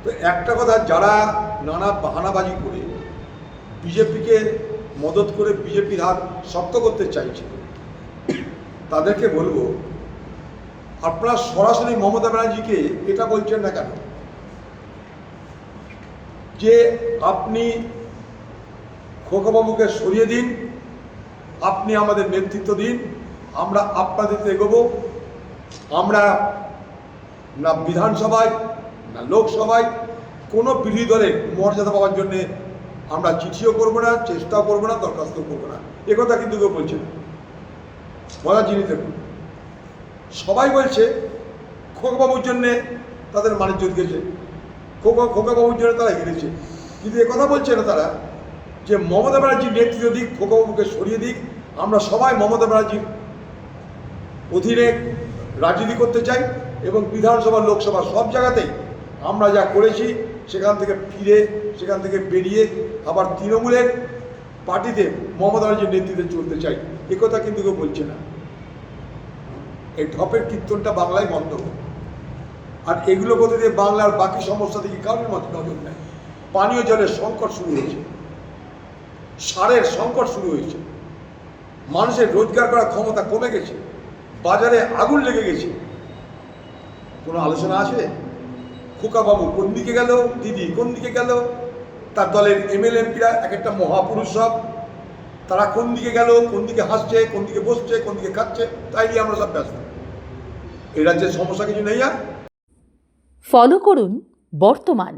তো একটা কথা, যারা নানা বাহানাবাজি করে বিজেপিকে মদত করে বিজেপির হাত শক্ত করতে চাইছে, তাদেরকে বলবো, আপনারা সরাসরি মমতা ব্যানার্জিকে এটা বলছেন না কেন যে আপনি খোকাবাবুকে সরিয়ে দিন, আপনি আমাদের নেতৃত্ব দিন, আমরা আপনাদের এগোবো। আমরা না বিধানসভায় না লোকসভায় কোনো বিরোধী দলের মর্যাদা পাওয়ার জন্যে আমরা চিঠিও করবো না, চেষ্টাও করবো না, দরখাস্ত করবো না, একথা কিন্তু কেউ বলছে না। মজার জিনিস দেখুন, সবাই বলছে খোকাবাবুর জন্যে তাদের মানিজ্যত গেছে, খোকাবাবুর জন্য তারা হেরেছে, কিন্তু একথা বলছে না তারা যে মমতা ব্যানার্জির নেতৃত্ব দিক, খোকাবাবুকে সরিয়ে দিক, আমরা সবাই মমতা ব্যানার্জির অধীনে রাজনীতি করতে চাই এবং বিধানসভা লোকসভা সব জায়গাতেই আমরা যা করেছি সেখান থেকে ফিরে, সেখান থেকে বেরিয়ে আবার তৃণমূলের পার্টিতে মমতা ব্যানার্জির নেতৃত্বে চলতে চাই, একথা কিন্তু কেউ বলছে না। এই ঢপের কীর্তনটা বাংলায় বন্ধ হোক। আর এগুলো বলতে দিয়ে বাংলার বাকি সমস্যা থেকে কারোর মধ্যে নজর নেয়। পানীয় জলের সংকট শুরু হয়েছে, সারের সংকট শুরু হয়েছে, মানুষের রোজগার করার ক্ষমতা কমে গেছে, বাজারে আগুন লেগে গেছে, কোনো আলোচনা আছে? খোকাবাবু কোন দিকে গেল, দিদি কোন দিকে গেল, তার দলের এমএলএ এমপিরা এক একটা মহাপুরুষ সব, তারা কোন দিকে গেল, কোন দিকে হাসছে, কোন দিকে বসছে, কোন দিকে খাচ্ছে, তাই নিয়ে আমরা সব ব্যস্ত। এই রাজ্যের সমস্যা কিছু নেই। আর ফলো করুন বর্তমান।